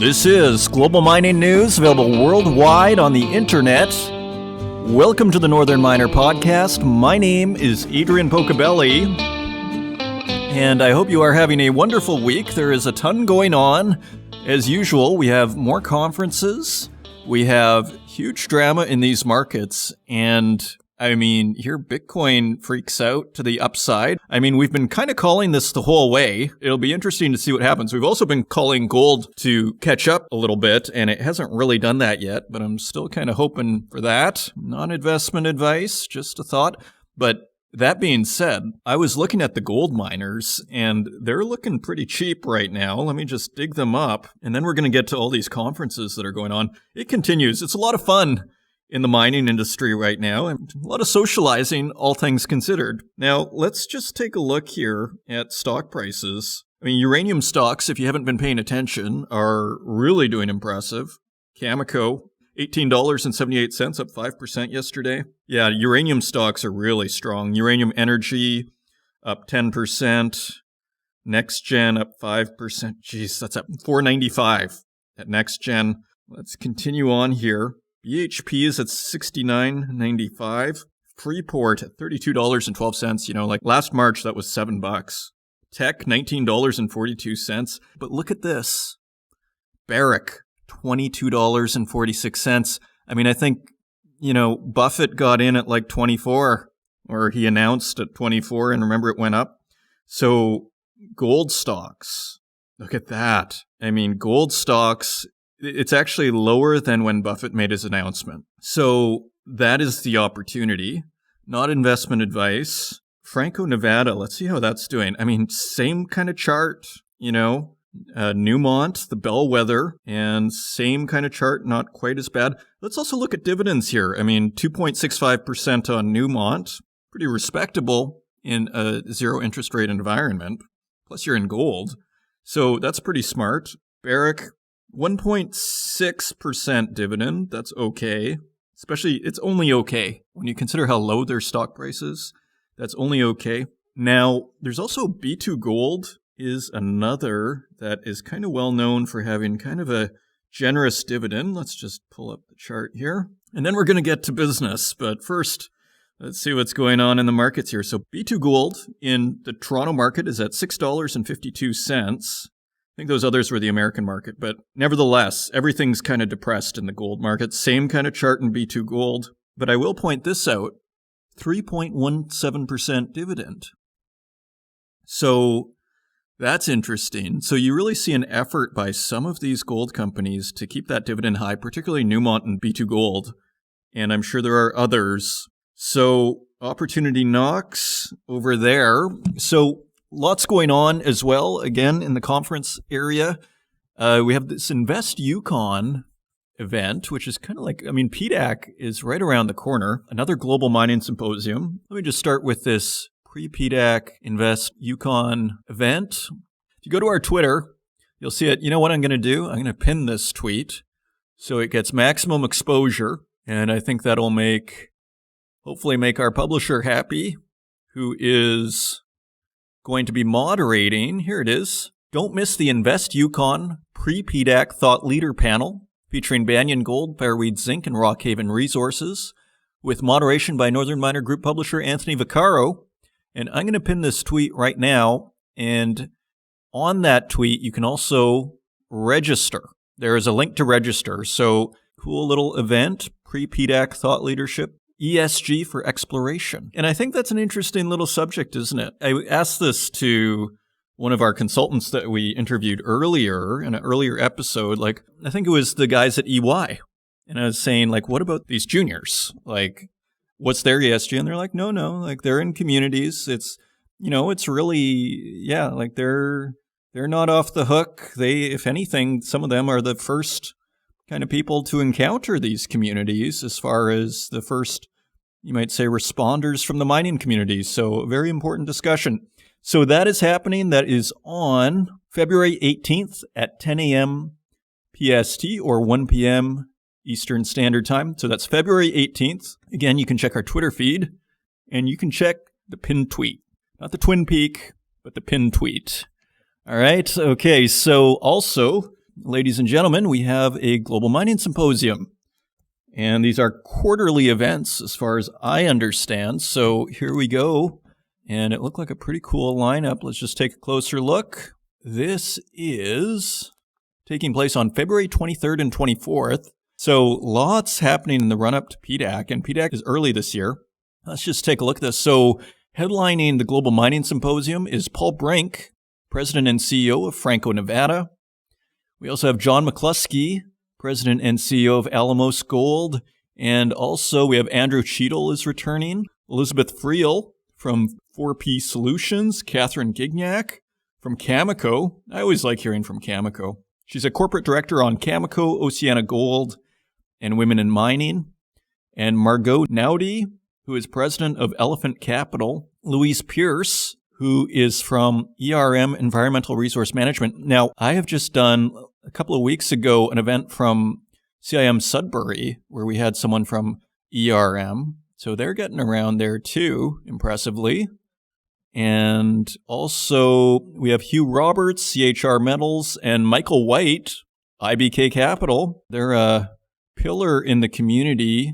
This is Global Mining News, available worldwide on the internet. Welcome to the Northern Miner Podcast. My name is Adrian Pocobelli, and I hope you are having a wonderful week. There is a ton going on. As usual, we have more conferences. We have huge drama in these markets, and here Bitcoin freaks out to the upside. We've been kind of calling this the whole way. It'll be interesting to see what happens. We've also been calling gold to catch up a little bit, and it hasn't really done that yet, but I'm still kind of hoping for that. Not investment advice, just a thought. But that being said, I was looking at the gold miners, and they're looking pretty cheap right now. Let me just dig them up, and then we're going to get to all these conferences that are going on. It continues. It's a lot of fun in the mining industry right now, and a lot of socializing, all things considered. Now, let's just take a look here at stock prices. Uranium stocks, if you haven't been paying attention, are really doing impressive. Cameco, $18.78, up 5% yesterday. Yeah, uranium stocks are really strong. Uranium Energy, up 10%. NextGen, up 5%. Geez, that's up $4.95 at NextGen. Let's continue on here. BHP is at $69.95. Freeport at $32.12. Like last March, that was $7. Teck, $19.42. But look at this. Barrick, $22.46. I think, Buffett got in at like 24, or he announced at 24, and remember it went up. So gold stocks, look at that. Gold stocks, it's actually lower than when Buffett made his announcement. So that is the opportunity, not investment advice. Franco-Nevada, let's see how that's doing. Same kind of chart, Newmont, the bellwether, and same kind of chart, not quite as bad. Let's also look at dividends here. 2.65% on Newmont, pretty respectable in a zero interest rate environment. Plus you're in gold. So that's pretty smart. Barrick, 1.6% dividend, that's okay. Especially, it's only okay. When you consider how low their stock price is, that's only okay. Now, there's also B2Gold is another that is kind of well known for having kind of a generous dividend. Let's just pull up the chart here. And then we're going to get to business. But first, let's see what's going on in the markets here. So B2Gold in the Toronto market is at $6.52. I think those others were the American market, but nevertheless, everything's kind of depressed in the gold market. Same kind of chart in B2Gold. But I will point this out, 3.17% dividend. So that's interesting. So you really see an effort by some of these gold companies to keep that dividend high, particularly Newmont and B2Gold. And I'm sure there are others. So Opportunity knocks over there. So lots going on as well, again, in the conference area. We have this Invest Yukon event, which is kind of like, PDAC is right around the corner, another global mining symposium. Let me just start with this pre-PDAC Invest Yukon event. If you go to our Twitter, you'll see it. You know what I'm going to do? I'm going to pin this tweet so it gets maximum exposure, and I think that'll hopefully make our publisher happy, who is going to be moderating. Here it is. Don't miss the Invest Yukon pre-PDAC Thought Leader panel featuring Banyan Gold, Fireweed Zinc, and Rockhaven Resources, with moderation by Northern Miner Group publisher Anthony Vaccaro. And I'm going to pin this tweet right now. And on that tweet, you can also register. There is a link to register. So cool little event, pre-PDAC Thought Leadership. ESG for exploration. And I think that's an interesting little subject, isn't it? I asked this to one of our consultants that we interviewed earlier in an earlier episode. I think it was the guys at EY. And I was saying, what about these juniors? What's their ESG? And they're like, no, they're in communities. It's, it's really, they're not off the hook. If anything, some of them are the first kind of people to encounter these communities as far as the first, you might say, responders from the mining communities. So a very important discussion. So that is happening. That is on February 18th at 10 a.m. PST or 1 p.m. Eastern Standard Time. So that's February 18th. Again, you can check our Twitter feed and you can check the pinned tweet. Not the Twin Peak, but the pinned tweet. All right. Okay. So also, ladies and gentlemen, we have a Global Mining Symposium. And these are quarterly events as far as I understand. So here we go. And it looked like a pretty cool lineup. Let's just take a closer look. This is taking place on February 23rd and 24th. So lots happening in the run-up to PDAC, and PDAC is early this year. Let's just take a look at this. So headlining the Global Mining Symposium is Paul Brink, President and CEO of Franco-Nevada. We also have John McCluskey, President and CEO of Alamos Gold. And also we have Andrew Cheadle is returning, Elizabeth Friel from 4P Solutions, Catherine Gignac from Cameco. I always like hearing from Cameco. She's a corporate director on Cameco, Oceana Gold, and Women in Mining. And Margot Naudi, who is president of Elephant Capital. Louise Pierce, who is from ERM, Environmental Resource Management. Now, I have just done a couple of weeks ago an event from CIM Sudbury where we had someone from ERM. So they're getting around there too, impressively. And also we have Hugh Roberts, CHR Metals, and Michael White, IBK Capital. They're a pillar in the community,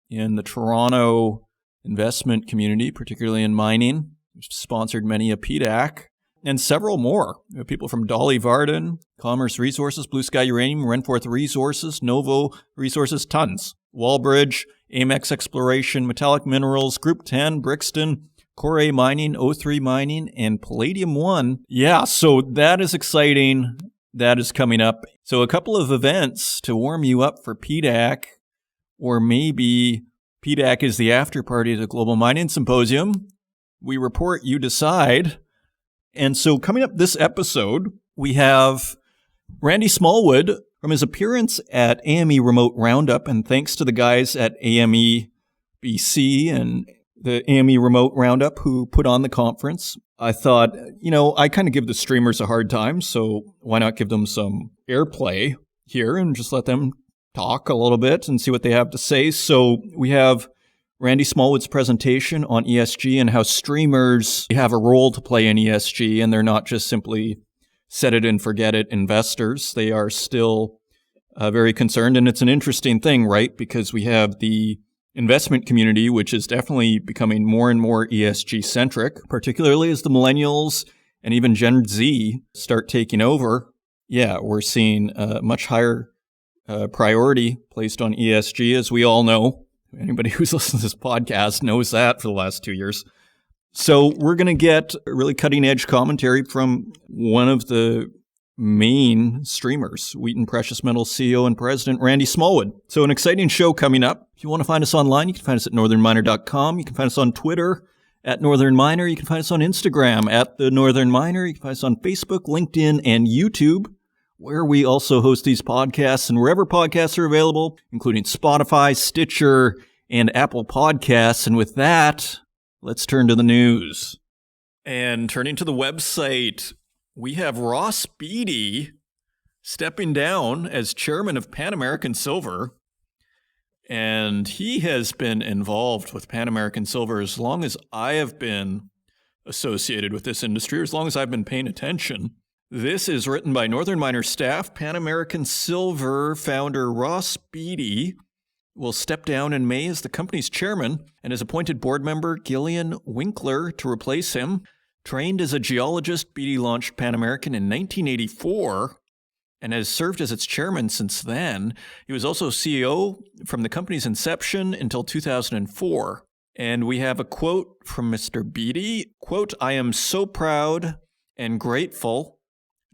in the Toronto investment community, particularly in mining. We've sponsored many a PDAC and several more. We have people from Dolly Varden, Commerce Resources, Blue Sky Uranium, Renforth Resources, Novo Resources, tons. Wallbridge, Amex Exploration, Metallic Minerals, Group 10, Brixton, Core Mining, O3 Mining, and Palladium One. Yeah, so that is exciting. That is coming up. So a couple of events to warm you up for PDAC, or maybe PDAC is the after party to the Global Mining Symposium. We report, you decide. And so coming up this episode, we have Randy Smallwood from his appearance at AME Remote Roundup, and thanks to the guys at AME BC and the AME Remote Roundup who put on the conference. I thought, I kind of give the streamers a hard time, so why not give them some airplay here and just let them talk a little bit and see what they have to say. So we have Randy Smallwood's presentation on ESG and how streamers have a role to play in ESG, and they're not just simply set it and forget it investors. They are still very concerned, and it's an interesting thing, right? Because we have the investment community, which is definitely becoming more and more ESG-centric, particularly as the millennials and even Gen Z start taking over. Yeah, we're seeing a much higher priority placed on ESG, as we all know. Anybody who's listened to this podcast knows that for the last 2 years. So we're going to get a really cutting-edge commentary from one of the main streamers, Wheaton Precious Metals CEO and President Randy Smallwood. So an exciting show coming up. If you want to find us online, you can find us at northernminer.com. You can find us on Twitter at Northern Miner. You can find us on Instagram at The Northern Miner. You can find us on Facebook, LinkedIn, and YouTube, where we also host these podcasts and wherever podcasts are available, including Spotify, Stitcher, and Apple Podcasts. And with that, let's turn to the news. And turning to the website, we have Ross Beatty stepping down as chairman of Pan American Silver. And he has been involved with Pan American Silver as long as I have been associated with this industry, or as long as I've been paying attention. This is written by Northern Miner staff. Pan American Silver founder Ross Beatty will step down in May as the company's chairman and has appointed board member Gillian Winkler to replace him. Trained as a geologist, Beatty launched Pan American in 1984 and has served as its chairman since then. He was also CEO from the company's inception until 2004. And we have a quote from Mr. Beatty. Quote, "I am so proud and grateful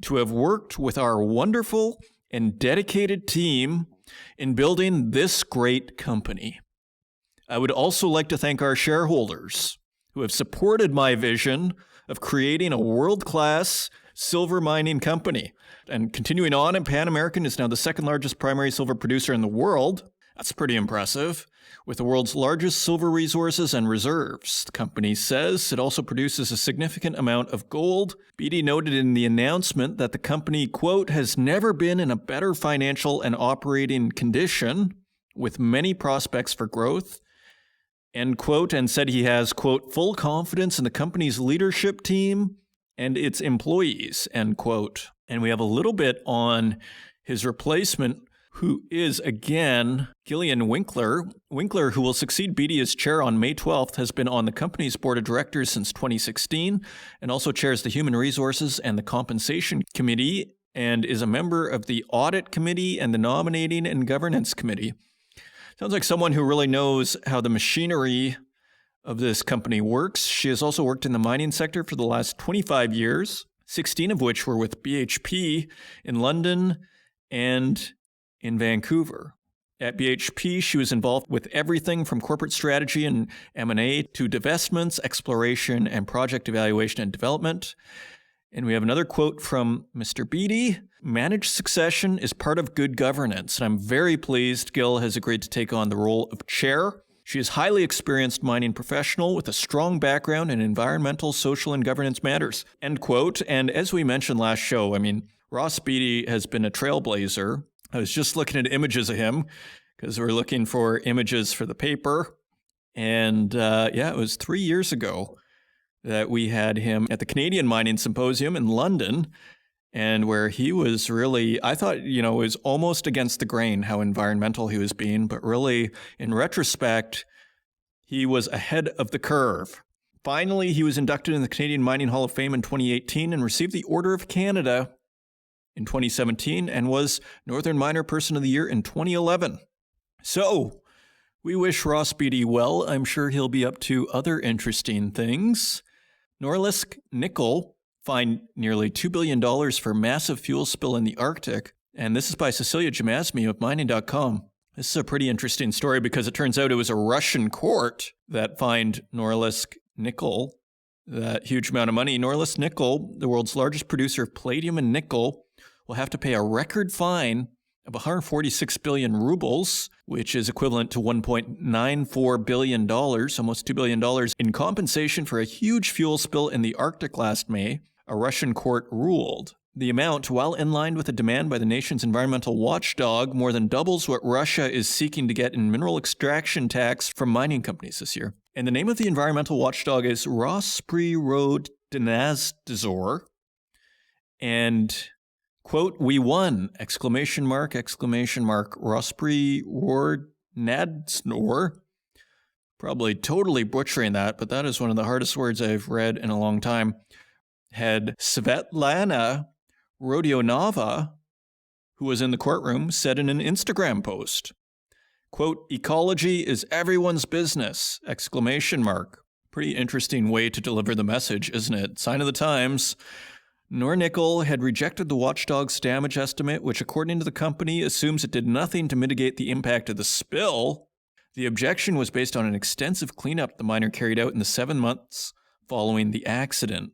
to have worked with our wonderful and dedicated team in building this great company. I would also like to thank our shareholders who have supported my vision of creating a world-class silver mining company." And continuing on, and Pan American is now the second largest primary silver producer in the world. That's pretty impressive. With the world's largest silver resources and reserves, the company says it also produces a significant amount of gold. Beatty noted in the announcement that the company, quote, "has never been in a better financial and operating condition, with many prospects for growth," end quote, and said he has, quote, "full confidence in the company's leadership team and its employees, end quote. And we have a little bit on his replacement, who is, again, Gillian Winkler. Winkler, who will succeed Beattie as chair on May 12th, has been on the company's board of directors since 2016 and also chairs the Human Resources and the Compensation Committee and is a member of the Audit Committee and the Nominating and Governance Committee. Sounds like someone who really knows how the machinery of this company works. She has also worked in the mining sector for the last 25 years, 16 of which were with BHP in London and in Vancouver. At BHP, she was involved with everything from corporate strategy and M&A to divestments, exploration, and project evaluation and development. And we have another quote from Mr. Beattie. Managed succession is part of good governance, and I'm very pleased Gil has agreed to take on the role of chair. She is a highly experienced mining professional with a strong background in environmental, social, and governance matters, end quote. And as we mentioned last show, Ross Beattie has been a trailblazer. I was just looking at images of him because we're looking for images for the paper. And it was 3 years ago that we had him at the Canadian Mining Symposium in London, and where he was really, I thought, it was almost against the grain how environmental he was being, but really, in retrospect, he was ahead of the curve. Finally, he was inducted in the Canadian Mining Hall of Fame in 2018 and received the Order of Canada in 2017 and was Northern Miner Person of the Year in 2011. So, we wish Ross Beattie well. I'm sure he'll be up to other interesting things. Norilsk Nickel fined nearly $2 billion for massive fuel spill in the Arctic. And this is by Cecilia Jamasmy of mining.com. This is a pretty interesting story because it turns out it was a Russian court that fined Norilsk Nickel that huge amount of money. Norilsk Nickel, the world's largest producer of palladium and nickel, will have to pay a record fine of 146 billion rubles, which is equivalent to $1.94 billion, almost $2 billion, in compensation for a huge fuel spill in the Arctic last May, a Russian court ruled. The amount, while in line with a demand by the nation's environmental watchdog, more than doubles what Russia is seeking to get in mineral extraction tax from mining companies this year. And the name of the environmental watchdog is Rosprirodnadzor. And quote, "We won!" ! Rosprirodnadzor. Probably totally butchering that, but that is one of the hardest words I've read in a long time. Had Svetlana Rodionova, who was in the courtroom, said in an Instagram post, quote, "Ecology is everyone's business!" Pretty interesting way to deliver the message, isn't it? Sign of the times. Nornickel had rejected the watchdog's damage estimate, which according to the company assumes it did nothing to mitigate the impact of the spill. The objection was based on an extensive cleanup the miner carried out in the 7 months following the accident.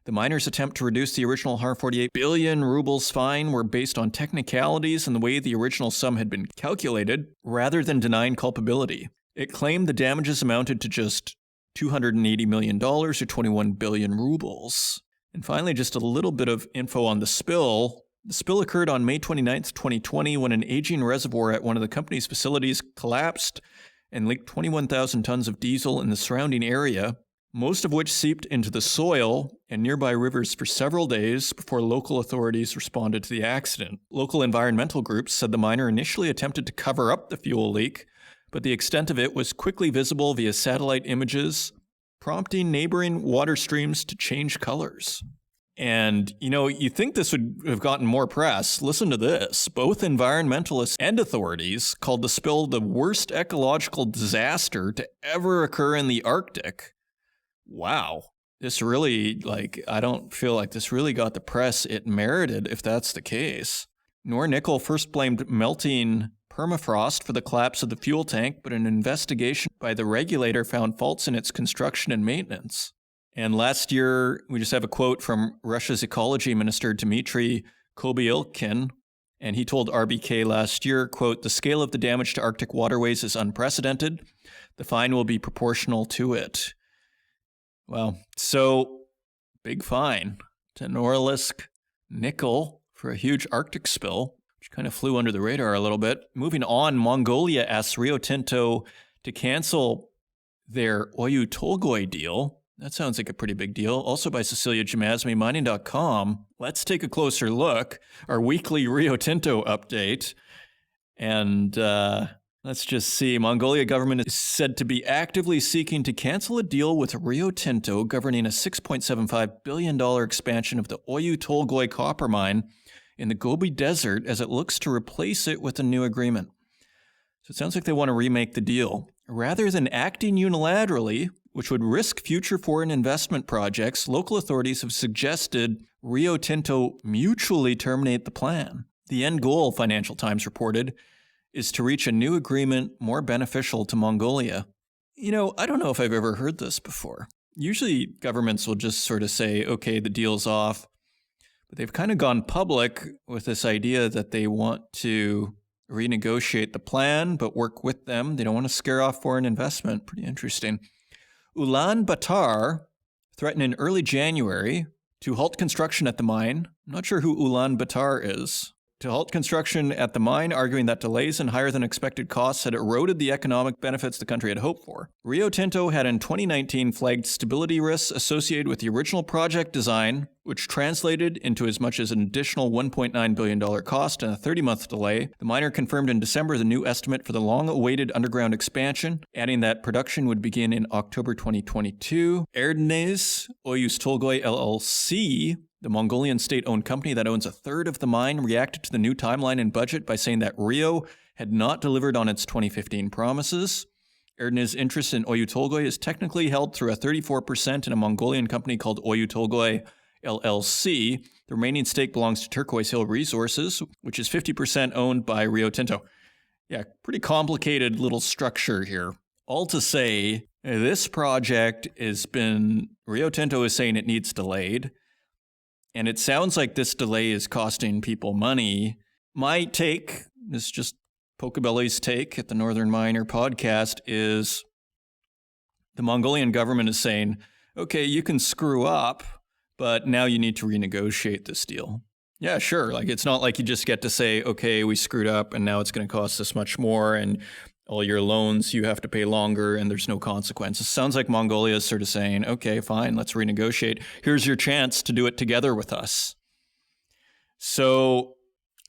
The miner's attempt to reduce the original 148 billion rubles fine were based on technicalities and the way the original sum had been calculated, rather than denying culpability. It claimed the damages amounted to just $280 million or 21 billion rubles. And finally, just a little bit of info on the spill. The spill occurred on May 29th, 2020, when an aging reservoir at one of the company's facilities collapsed and leaked 21,000 tons of diesel in the surrounding area, most of which seeped into the soil and nearby rivers for several days before local authorities responded to the accident. Local environmental groups said the miner initially attempted to cover up the fuel leak, but the extent of it was quickly visible via satellite images, prompting neighboring water streams to change colors. And, you think this would have gotten more press. Listen to this. Both environmentalists and authorities called the spill the worst ecological disaster to ever occur in the Arctic. Wow. This really, I don't feel like this really got the press it merited if that's the case. Nornickel first blamed melting permafrost for the collapse of the fuel tank, but an investigation by the regulator found faults in its construction and maintenance. And last year, we just have a quote from Russia's ecology minister, Dmitry Kobyilkin, and he told RBK last year, quote, "The scale of the damage to Arctic waterways is unprecedented. The fine will be proportional to it." Well, so big fine to Norilsk Nickel for a huge Arctic spill, which kind of flew under the radar a little bit. Moving on, Mongolia asks Rio Tinto to cancel their Oyu Tolgoi deal. That sounds like a pretty big deal. Also by Cecilia Jamasmi, mining.com. Let's take a closer look. Our weekly Rio Tinto update. And let's just see. Mongolia government is said to be actively seeking to cancel a deal with Rio Tinto governing a $6.75 billion expansion of the Oyu Tolgoi copper mine in the Gobi Desert as it looks to replace it with a new agreement. So it sounds like they want to remake the deal. Rather than acting unilaterally, which would risk future foreign investment projects, local authorities have suggested Rio Tinto mutually terminate the plan. The end goal, Financial Times reported, is to reach a new agreement more beneficial to Mongolia. You know, I don't know if I've ever heard this before. Usually governments will just sort of say, okay, the deal's off. But they've kind of gone public with this idea that they want to renegotiate the plan, but work with them. They don't want to scare off foreign investment. Pretty interesting. Ulaanbaatar threatened in early January to halt construction at the mine. I'm not sure who Ulaanbaatar is. To halt construction at the mine, arguing that delays and higher than expected costs had eroded the economic benefits the country had hoped for. Rio Tinto had in 2019 flagged stability risks associated with the original project design, which translated into as much as an additional $1.9 billion cost and a 30-month delay. The miner confirmed in December the new estimate for the long-awaited underground expansion, adding that production would begin in October 2022. Erdnase Oyus Tolgoi LLC, the Mongolian state-owned company that owns a third of the mine, reacted to the new timeline and budget by saying that Rio had not delivered on its 2015 promises. Erdnase's interest in Oyu Tolgoi is technically held through a 34% in a Mongolian company called Oyu Tolgoi LLC. The remaining stake belongs to Turquoise Hill Resources, which is 50% owned by Rio Tinto. Yeah, pretty complicated little structure here. All to say, this project Rio Tinto is saying it needs delayed. And it sounds like this delay is costing people money. My take, this is just Pocobelli's take at the Northern Miner podcast, is the Mongolian government is saying, okay, you can screw up, but now you need to renegotiate this deal. Yeah, sure. Like, it's not like you just get to say, okay, we screwed up and now it's going to cost us much more and all your loans you have to pay longer and there's no consequences. Sounds like Mongolia is sort of saying, okay, fine, let's renegotiate. Here's your chance to do it together with us. So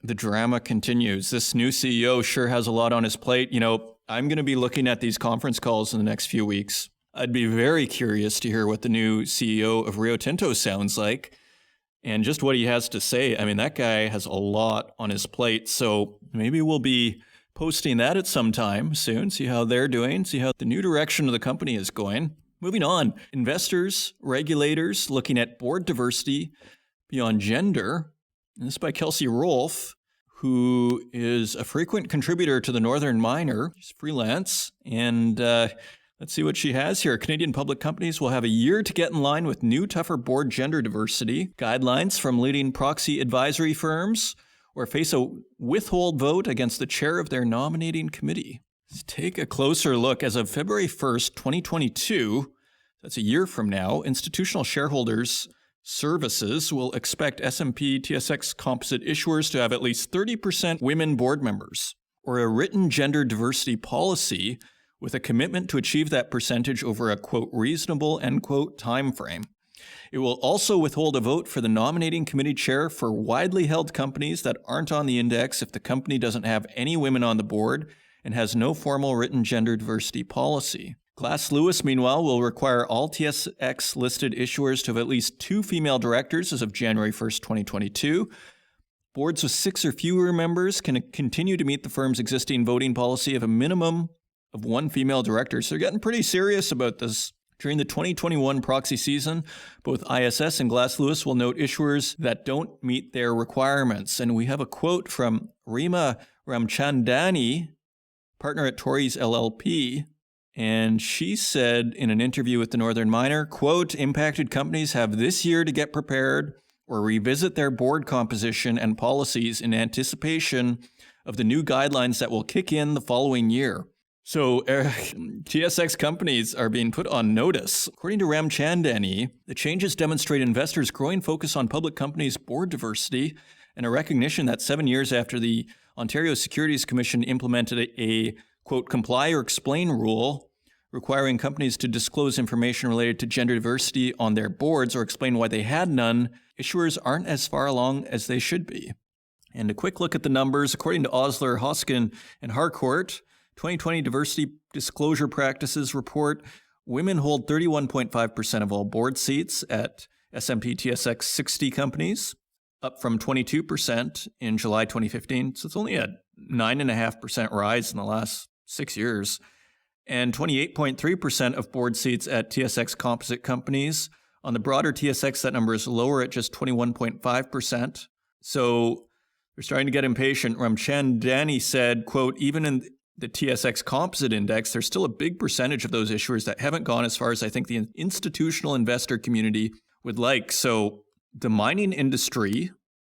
the drama continues. This new CEO sure has a lot on his plate. You know, I'm going to be looking at these conference calls in the next few weeks. I'd be very curious to hear what the new CEO of Rio Tinto sounds like and just what he has to say. I mean, that guy has a lot on his plate. So maybe we'll be posting that at some time soon, see how they're doing, see how the new direction of the company is going. Moving on, investors, regulators looking at board diversity beyond gender. And this is by Kelsey Rolfe, who is a frequent contributor to the Northern Miner. She's freelance. And let's see what she has here. Canadian public companies will have a year to get in line with new, tougher board gender diversity guidelines from leading proxy advisory firms, or face a withhold vote against the chair of their nominating committee. Let's take a closer look. As of February 1st, 2022, that's a year from now, institutional shareholders services will expect S&P TSX Composite issuers to have at least 30% women board members, or a written gender diversity policy with a commitment to achieve that percentage over a, quote, reasonable, end quote, time frame. It will also withhold a vote for the nominating committee chair for widely held companies that aren't on the index if the company doesn't have any women on the board and has no formal written gender diversity policy. Glass Lewis, meanwhile, will require all TSX-listed issuers to have at least 2 female directors as of January 1st, 2022. Boards with 6 or fewer members can continue to meet the firm's existing voting policy of a minimum of 1 female director. So they're getting pretty serious about this. During the 2021 proxy season, both ISS and Glass Lewis will note issuers that don't meet their requirements. And we have a quote from Rima Ramchandani, partner at Torys LLP. And she said in an interview with the Northern Miner, quote, impacted companies have this year to get prepared or revisit their board composition and policies in anticipation of the new guidelines that will kick in the following year. So TSX companies are being put on notice. According to Ramchandani, the changes demonstrate investors' growing focus on public companies' board diversity and a recognition that 7 years after the Ontario Securities Commission implemented a quote, comply or explain rule requiring companies to disclose information related to gender diversity on their boards or explain why they had none, issuers aren't as far along as they should be. And a quick look at the numbers. According to Osler, Hoskin, and Harcourt, 2020 Diversity Disclosure Practices report, women hold 31.5% of all board seats at S&P TSX 60 companies, up from 22% in July 2015. So it's only a 9.5% rise in the last 6 years. And 28.3% of board seats at TSX composite companies. On the broader TSX, that number is lower at just 21.5%. So they're starting to get impatient. Ramchandani said, quote, even in the TSX Composite Index, there's still a big percentage of those issuers that haven't gone as far as I think the institutional investor community would like. So the mining industry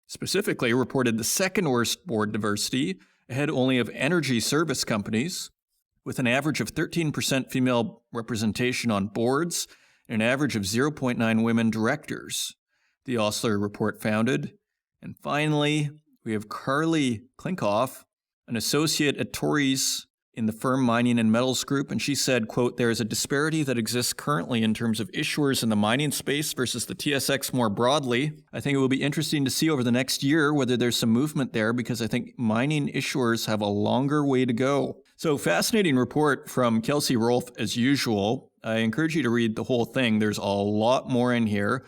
specifically reported the second worst board diversity, ahead only of energy service companies, with an average of 13% female representation on boards and an average of 0.9 women directors, the Osler report founded. And finally, we have Carly Klinkoff, an associate at Torys in the firm Mining and Metals Group, and she said, quote, there is a disparity that exists currently in terms of issuers in the mining space versus the TSX more broadly. I think it will be interesting to see over the next year whether there's some movement there, because I think mining issuers have a longer way to go. So fascinating report from Kelsey Rolfe as usual. I encourage you to read the whole thing. There's a lot more in here.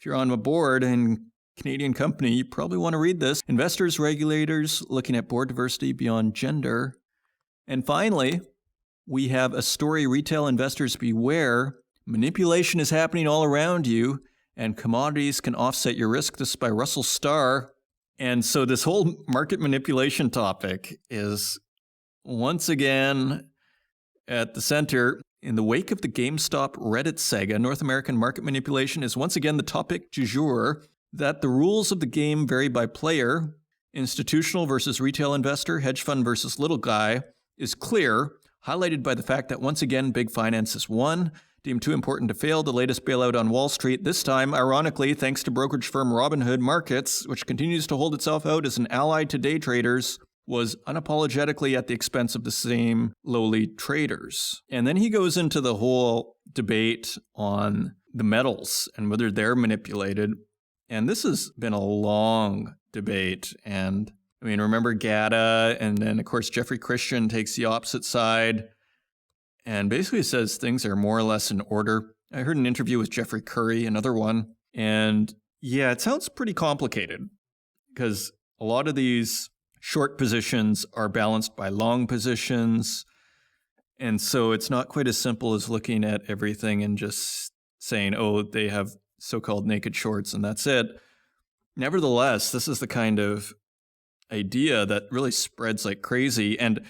If you're on a board and Canadian company, you probably want to read this. Investors, regulators looking at board diversity beyond gender. And finally, we have a story, retail investors beware. Manipulation is happening all around you, and commodities can offset your risk. This is by Russell Starr. And so this whole market manipulation topic is once again at the center. In the wake of the GameStop Reddit saga, North American market manipulation is once again the topic du jour. That the rules of the game vary by player, institutional versus retail investor, hedge fund versus little guy, is clear, highlighted by the fact that once again, big finance has won, deemed too important to fail, the latest bailout on Wall Street, this time, ironically, thanks to brokerage firm Robinhood Markets, which continues to hold itself out as an ally to day traders, was unapologetically at the expense of the same lowly traders. And then he goes into the whole debate on the metals and whether they're manipulated. And this has been a long debate. And I mean, remember GATA, and then, of course, Jeffrey Christian takes the opposite side and basically says things are more or less in order. I heard an interview with Jeffrey Curry, another one. And yeah, it sounds pretty complicated because a lot of these short positions are balanced by long positions. And so it's not quite as simple as looking at everything and just saying, oh, they have so-called naked shorts and that's it. Nevertheless, this is the kind of idea that really spreads like crazy. And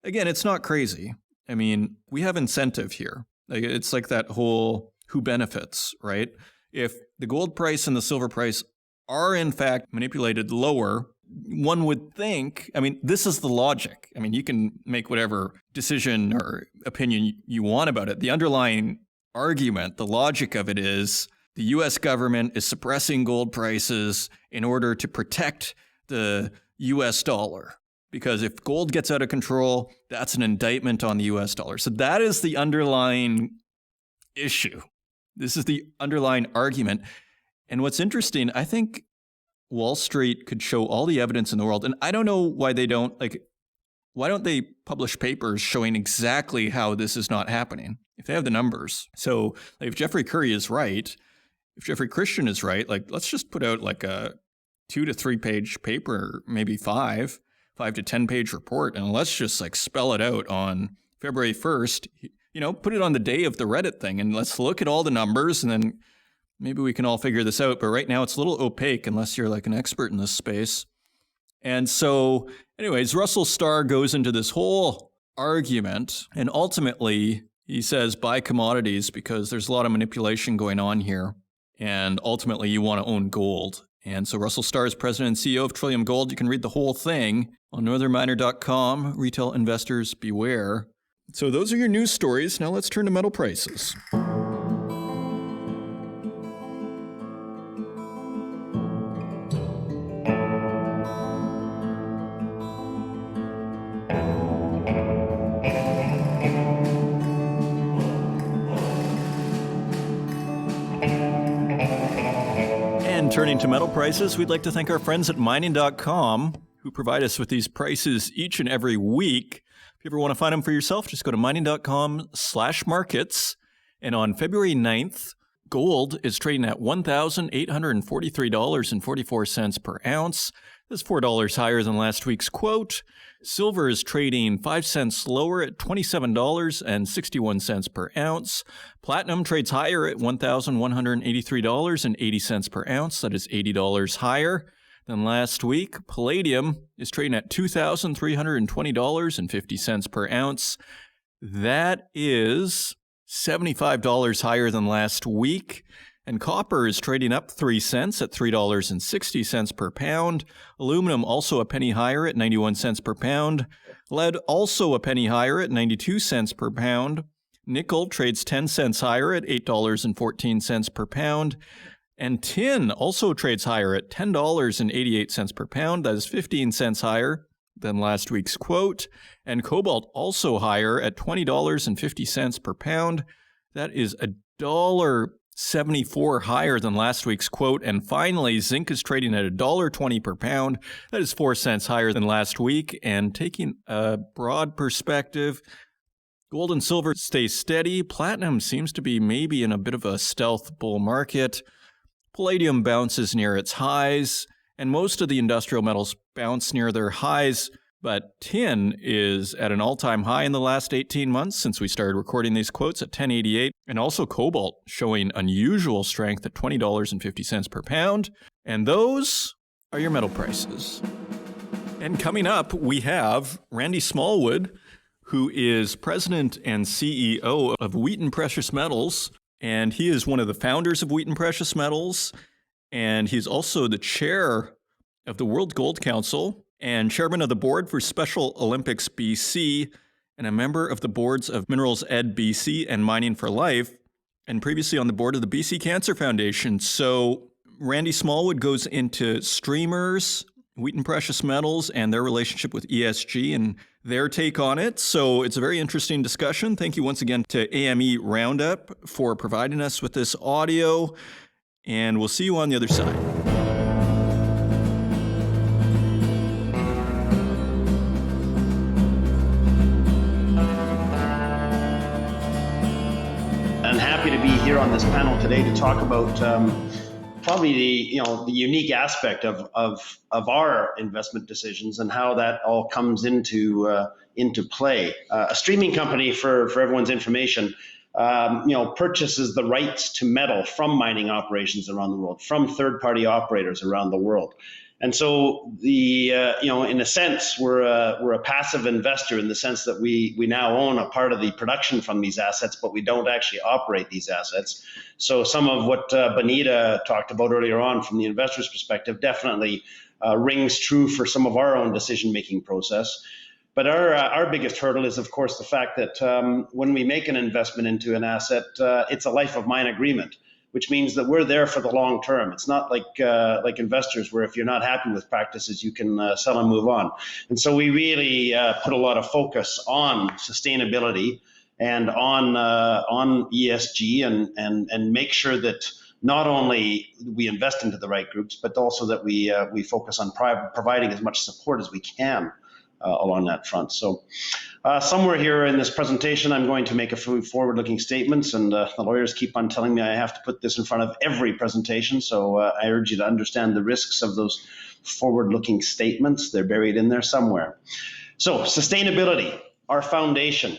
again, it's not crazy. I mean, we have incentive here. Like, it's like that whole who benefits, right? If the gold price and the silver price are in fact manipulated lower, one would think, I mean, this is the logic. I mean, you can make whatever decision or opinion you want about it. The underlying argument, the logic of it is the US government is suppressing gold prices in order to protect the US dollar. Because if gold gets out of control, that's an indictment on the US dollar. So that is the underlying issue. This is the underlying argument. And what's interesting, I think Wall Street could show all the evidence in the world. And I don't know why they don't, why don't they publish papers showing exactly how this is not happening if they have the numbers? So if Jeffrey Curry is right, if Jeffrey Christian is right, let's just put out a 2 to 3 page paper, maybe 5 to 10 page report, and let's just spell it out on February 1st, put it on the day of the Reddit thing, and let's look at all the numbers, and then maybe we can all figure this out. But right now it's a little opaque unless you're an expert in this space. And so anyways, Russell Starr goes into this whole argument, and ultimately he says buy commodities because there's a lot of manipulation going on here. And ultimately you want to own gold. And so Russell Starr is president and CEO of Trillium Gold. You can read the whole thing on northernminer.com. Retail investors beware. So those are your news stories. Now let's turn to metal prices. And turning to metal prices, we'd like to thank our friends at mining.com who provide us with these prices each and every week. If you ever want to find them for yourself, just go to mining.com/markets. And on February 9th, gold is trading at $1,843.44 per ounce. That's $4 higher than last week's quote. Silver is trading 5 cents lower at $27.61 per ounce. Platinum trades higher at $1,183.80 per ounce. That is $80 higher than last week. Palladium is trading at $2,320.50 per ounce. That is $75 higher than last week. And copper is trading up 3 cents at $3.60 per pound. Aluminum also a penny higher at 91 cents per pound. Lead also a penny higher at 92 cents per pound. Nickel trades 10 cents higher at $8.14 per pound. And tin also trades higher at $10.88 per pound. That is 15 cents higher than last week's quote. And cobalt also higher at $20.50 per pound. That is $1.74 higher than last week's quote. And finally, zinc is trading at $1.20 per pound. That is 4 cents higher than last week. And taking a broad perspective, gold and silver stay steady. Platinum seems to be maybe in a bit of a stealth bull market. Palladium bounces near its highs, and most of the industrial metals bounce near their highs, but tin is at an all-time high in the last 18 months since we started recording these quotes at 1088, and also cobalt showing unusual strength at $20.50 per pound. And those are your metal prices. And coming up, we have Randy Smallwood, who is president and CEO of Wheaton Precious Metals. And he is one of the founders of Wheaton Precious Metals, and he's also the chair of the World Gold Council and chairman of the board for Special Olympics BC, and a member of the boards of Minerals Ed BC and Mining for Life, and previously on the board of the BC Cancer Foundation. So Randy Smallwood goes into streamers, Wheaton Precious Metals, and their relationship with ESG and their take on it. So it's a very interesting discussion. Thank you once again to AME Roundup for providing us with this audio, and we'll see you on the other side. I'm happy to be here on this panel today to talk about probably the unique aspect of our investment decisions and how that all comes into play. A streaming company, for everyone's information, purchases the rights to metal from mining operations around the world, from third-party operators around the world. And so in a sense, we're a passive investor in the sense that we now own a part of the production from these assets, but we don't actually operate these assets. So some of what Bonita talked about earlier on from the investor's perspective definitely rings true for some of our own decision-making process. But our biggest hurdle is, of course, the fact that when we make an investment into an asset, it's a life of mine agreement, which means that we're there for the long term. It's not like investors where if you're not happy with practices, you can sell and move on. And so we really put a lot of focus on sustainability and on ESG and make sure that not only we invest into the right groups, but also that we focus on providing as much support as we can along that front. So somewhere here in this presentation, I'm going to make a few forward-looking statements, and the lawyers keep on telling me I have to put this in front of every presentation, so I urge you to understand the risks of those forward-looking statements. They're buried in there somewhere. So sustainability, our foundation.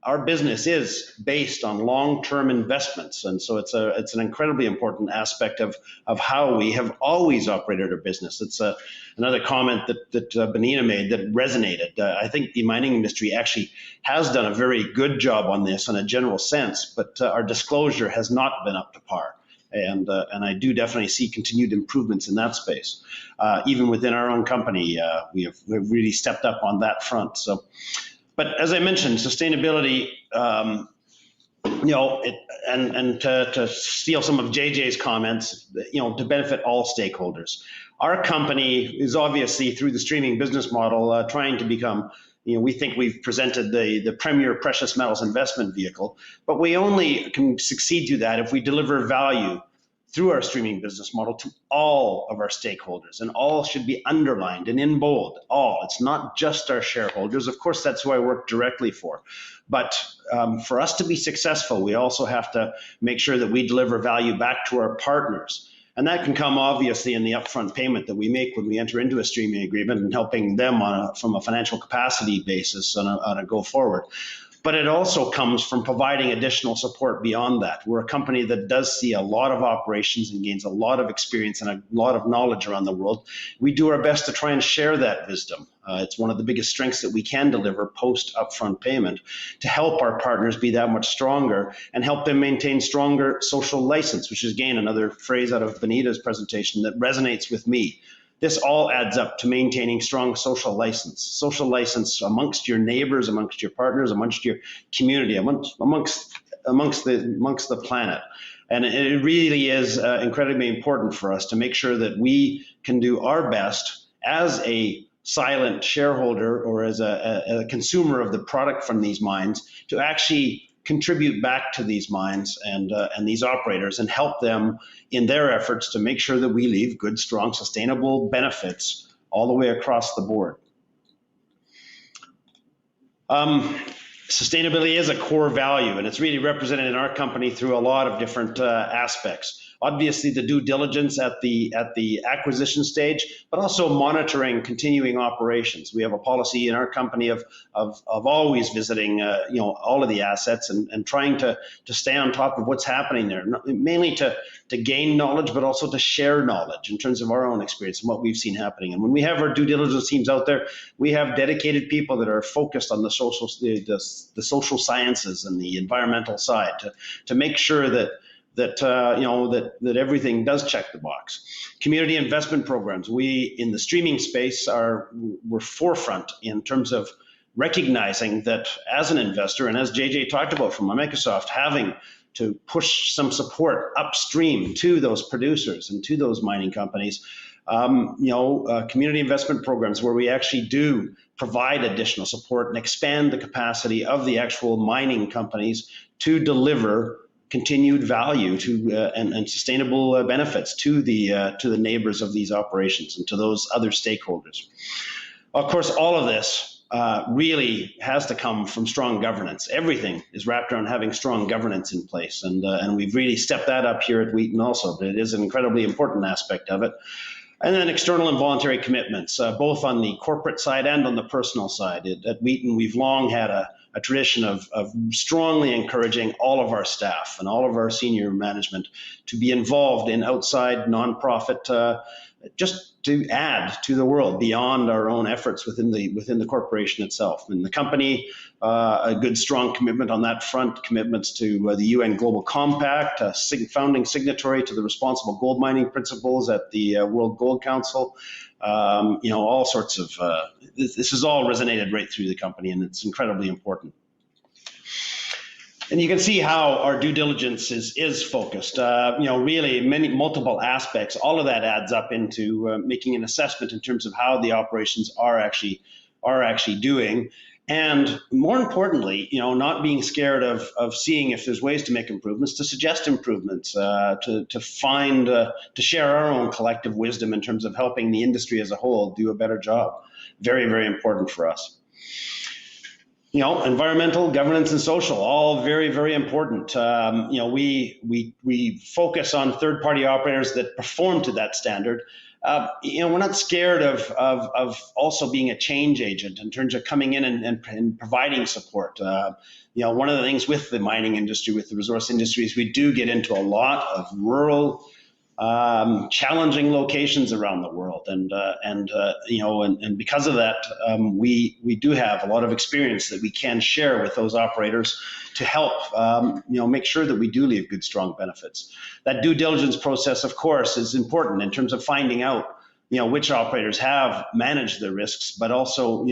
Our business is based on long-term investments, and so it's an incredibly important aspect of how we have always operated our business. It's another comment that Bonita made that resonated. I think the mining industry actually has done a very good job on this in a general sense, but our disclosure has not been up to par. And I do definitely see continued improvements in that space. Even within our own company, we've really stepped up on that front. So. But as I mentioned, sustainability, and to steal some of JJ's comments, to benefit all stakeholders. Our company is obviously, through the streaming business model, trying to become, we think we've presented the premier precious metals investment vehicle, but we only can succeed through that if we deliver value through our streaming business model to all of our stakeholders, and all should be underlined and in bold. All. It's not just our shareholders. Of course, that's who I work directly for. But for us to be successful, we also have to make sure that we deliver value back to our partners. And that can come obviously in the upfront payment that we make when we enter into a streaming agreement and helping them from a financial capacity basis on a go forward. But it also comes from providing additional support beyond that. We're a company that does see a lot of operations and gains a lot of experience and a lot of knowledge around the world. We do our best to try and share that wisdom. It's one of the biggest strengths that we can deliver post upfront payment to help our partners be that much stronger and help them maintain stronger social license, which is, again, another phrase out of Benita's presentation that resonates with me. This all adds up to maintaining strong social license amongst your neighbors, amongst your partners, amongst your community, amongst the planet. And it really is incredibly important for us to make sure that we can do our best as a silent shareholder or as a consumer of the product from these mines to actually contribute back to these mines and these operators and help them in their efforts to make sure that we leave good, strong, sustainable benefits all the way across the board. Sustainability is a core value, and it's really represented in our company through a lot of different aspects. Obviously, the due diligence at the acquisition stage, but also monitoring continuing operations. We have a policy in our company of always visiting all of the assets and trying to stay on top of what's happening there, mainly to gain knowledge, but also to share knowledge in terms of our own experience and what we've seen happening. And when we have our due diligence teams out there, we have dedicated people that are focused on the social sciences and the environmental side to make sure that everything does check the box. Community investment programs. We in the streaming space we're forefront in terms of recognizing that as an investor, and as JJ talked about from Microsoft, having to push some support upstream to those producers and to those mining companies. Community investment programs where we actually do provide additional support and expand the capacity of the actual mining companies to deliver continued value and sustainable benefits to the neighbors of these operations and to those other stakeholders. Of course, all of this really has to come from strong governance. Everything is wrapped around having strong governance in place, and we've really stepped that up here at Wheaton also, but it is an incredibly important aspect of it. And then external and voluntary commitments, both on the corporate side and on the personal side. At Wheaton, we've long had a tradition of strongly encouraging all of our staff and all of our senior management to be involved in outside nonprofit, just to add to the world beyond our own efforts within the corporation itself. And the company, a good strong commitment on that front, commitments to the UN Global Compact, founding signatory to the Responsible Gold Mining Principles at the World Gold Council. All sorts of, this has all resonated right through the company, and it's incredibly important. And you can see how our due diligence is focused. Really multiple aspects. All of that adds up into making an assessment in terms of how the operations are actually doing. And more importantly, not being scared of seeing if there's ways to make improvements, to suggest improvements, to share our own collective wisdom in terms of helping the industry as a whole do a better job. Very, very important for us. Environmental, governance, and social, all very, very important. We focus on third-party operators that perform to that standard. We're not scared of also being a change agent in terms of coming in and providing support. One of the things with the mining industry, with the resource industry, is we do get into a lot of rural, challenging locations around the world, and because of that, we do have a lot of experience that we can share with those operators to help make sure that we do leave good, strong benefits. That due diligence process, of course, is important in terms of finding out which operators have managed their risks, but also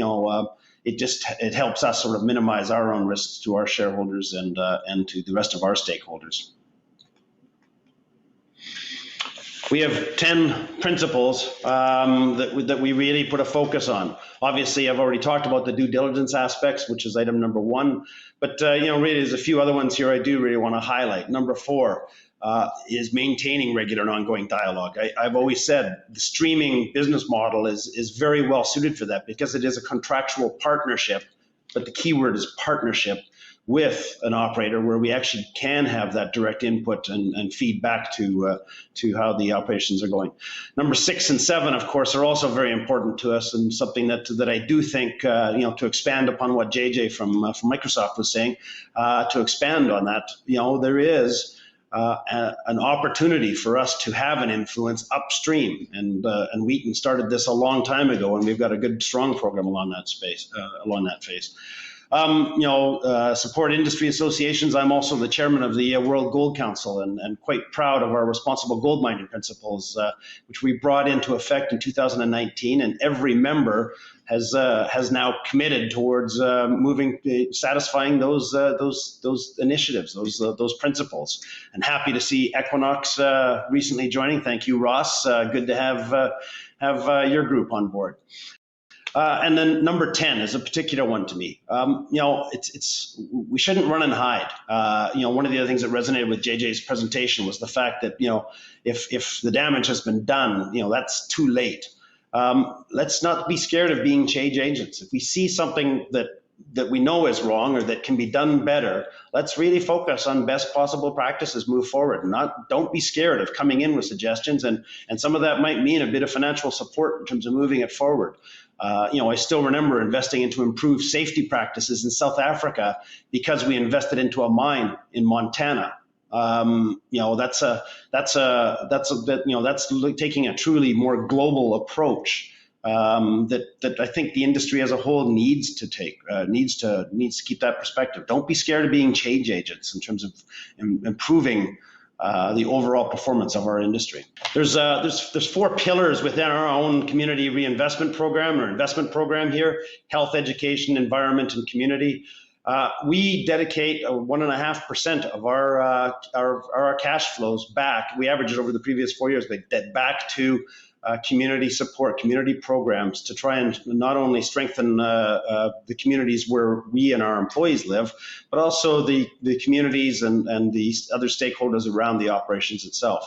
it helps us sort of minimize our own risks to our shareholders and to the rest of our stakeholders. We have 10 principles that we really put a focus on. Obviously, I've already talked about the due diligence aspects, which is item number 1. But really, there's a few other ones here I do really want to highlight. Number 4, is maintaining regular and ongoing dialogue. I've always said the streaming business model is very well suited for that because it is a contractual partnership, but the key word is partnership with an operator where we actually can have that direct input and feedback to how the operations are going. Number 6 and 7, of course, are also very important to us, and something that I do think, to expand upon what JJ from Microsoft was saying, to expand on that, there is an opportunity for us to have an influence upstream, and Wheaton started this a long time ago, and we've got a good, strong program along that phase. Support industry associations. I'm also the chairman of the World Gold Council, and quite proud of our responsible gold mining principles, which we brought into effect in 2019, and every member has now committed towards satisfying those initiatives, those principles. And happy to see Equinox recently joining. Thank you, Ross. Good to have your group on board. And then number 10 is a particular one to me. We shouldn't run and hide. One of the other things that resonated with JJ's presentation was the fact that, if the damage has been done, that's too late. Let's not be scared of being change agents. If we see something that we know is wrong or that can be done better, let's really focus on best possible practices, move forward. Don't be scared of coming in with suggestions, and some of that might mean a bit of financial support in terms of moving it forward. I still remember investing into improved safety practices in South Africa because we invested into a mine in Montana. That's taking a truly more global approach that I think the industry as a whole needs to take, needs to keep that perspective. Don't be scared of being change agents in terms of improving the overall performance of our industry. There's 4 pillars within our own community reinvestment program or investment program here: health, education, environment, and community. We dedicate 1.5% of our cash flows back. We average it over the previous 4 years, but back to community support, community programs to try and not only strengthen the communities where we and our employees live, but also the communities and the other stakeholders around the operations itself.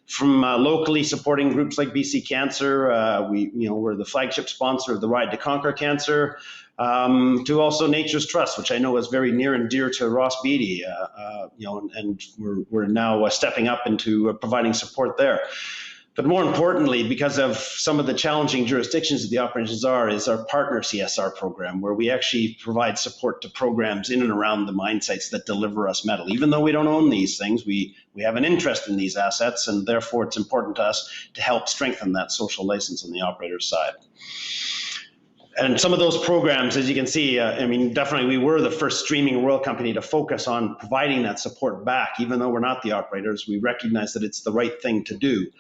From locally supporting groups like BC Cancer, we're the flagship sponsor of the Ride to Conquer Cancer, to also Nature's Trust, which I know is very near and dear to Ross Beatty, and we're now stepping up into providing support there. But more importantly, because of some of the challenging jurisdictions that the operations are, is our partner CSR program, where we actually provide support to programs in and around the mine sites that deliver us metal. Even though we don't own these things, we have an interest in these assets, and therefore it's important to us to help strengthen that social license on the operator's side. And some of those programs, as you can see, definitely we were the first streaming oil company to focus on providing that support back. Even though we're not the operators, we recognize that it's the right thing to do.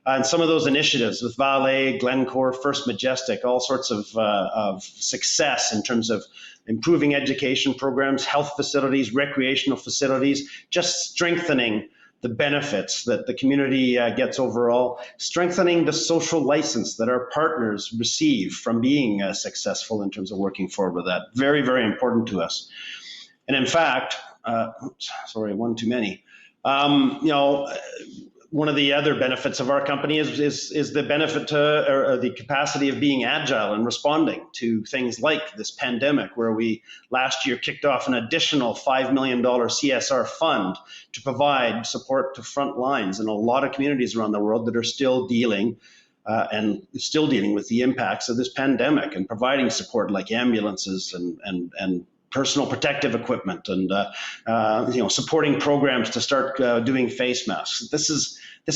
And some of those initiatives with Vale, Glencore, First Majestic, all sorts of success in terms of improving education programs, health facilities, recreational facilities, just strengthening the benefits that the community gets overall, strengthening the social license that our partners receive from being successful in terms of working forward with that. Very, very important to us. And in fact, one too many. One of the other benefits of our company is the benefit or the capacity of being agile and responding to things like this pandemic, where we last year kicked off an additional $5 million CSR fund to provide support to front lines in a lot of communities around the world that are still dealing with the impacts of this pandemic, and providing support like ambulances and personal protective equipment, and supporting programs to start doing face masks. This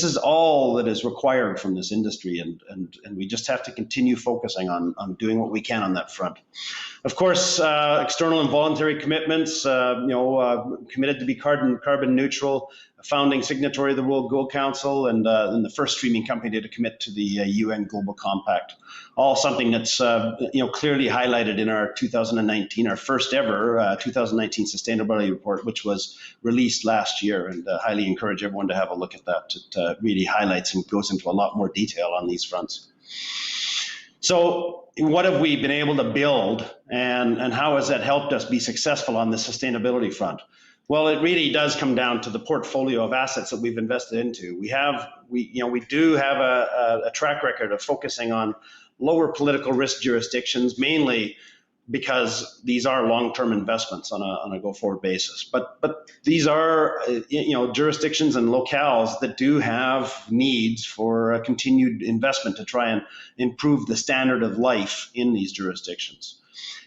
is all that is required from this industry, and we just have to continue focusing on doing what we can on that front. Of course, external and voluntary commitments. Committed to be carbon neutral, a founding signatory of the World Gold Council, and the first streaming company to commit to the UN Global Compact. All something that's clearly highlighted in our 2019, our first ever 2019 sustainability report, which was released last year, and highly encourage everyone to have a look at that. It really highlights and goes into a lot more detail on these fronts. So what have we been able to build, and how has that helped us be successful on the sustainability front? Well, it really does come down to the portfolio of assets that we've invested into. We do have a track record of focusing on lower political risk jurisdictions, mainly because these are long-term investments on a go-forward basis. But these are jurisdictions and locales that do have needs for continued investment to try and improve the standard of life in these jurisdictions.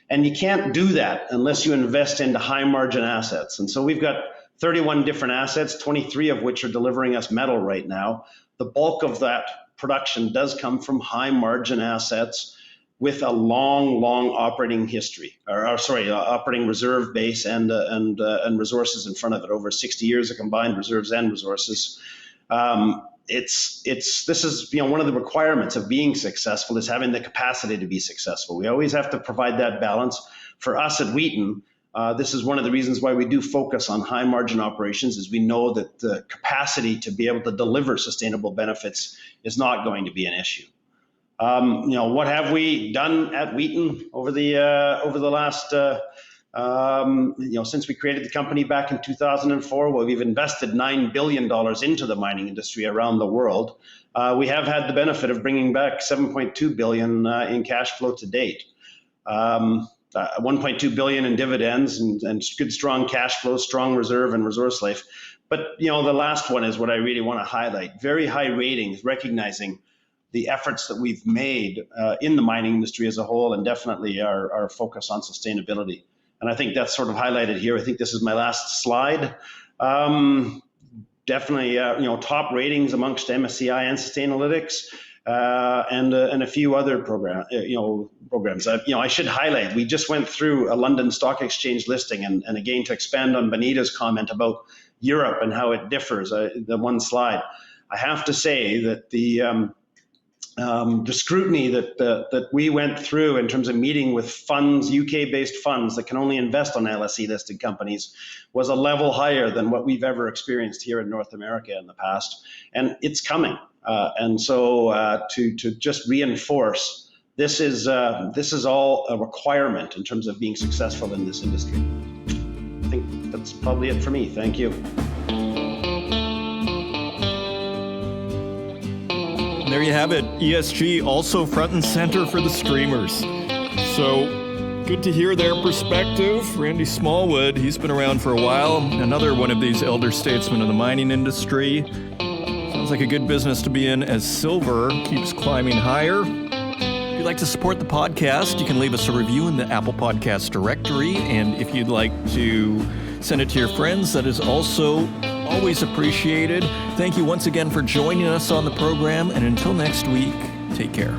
And you can't do that unless you invest into high margin assets. And so we've got 31 different assets, 23 of which are delivering us metal right now. The bulk of that production does come from high margin assets with a long operating history, operating reserve base and resources in front of it, over 60 years of combined reserves and resources. This is one of the requirements of being successful, is having the capacity to be successful. We always have to provide that balance. For us at Wheaton, this is one of the reasons why we do focus on high margin operations, is we know that the capacity to be able to deliver sustainable benefits is not going to be an issue. What have we done at Wheaton over the last since we created the company back in 2004? Well, we've invested $9 billion into the mining industry around the world. We have had the benefit of bringing back $7.2 billion in cash flow to date. $1.2 billion in dividends and good, strong cash flow, strong reserve and resource life. But, the last one is what I really want to highlight. Very high ratings, recognizing the efforts that we've made in the mining industry as a whole, and definitely our focus on sustainability. And I think that's sort of highlighted here. I think this is my last slide. Definitely, top ratings amongst MSCI and Sustainalytics, and a few other programs. I should highlight, we just went through a London Stock Exchange listing, and again, to expand on Benita's comment about Europe and how it differs, the one slide, I have to say that the scrutiny that we went through in terms of meeting with funds, UK-based funds that can only invest on LSE-listed companies, was a level higher than what we've ever experienced here in North America in the past, and it's coming. And so to just reinforce, this is all a requirement in terms of being successful in this industry. I think that's probably it for me. Thank you. There you have it. ESG also front and center for the streamers. So good to hear their perspective. Randy Smallwood, he's been around for a while. Another one of these elder statesmen of the mining industry. Sounds like a good business to be in as silver keeps climbing higher. If you'd like to support the podcast, you can leave us a review in the Apple Podcast directory. And if you'd like to send it to your friends, that is also always appreciated. Thank you once again for joining us on the program, and until next week, take care.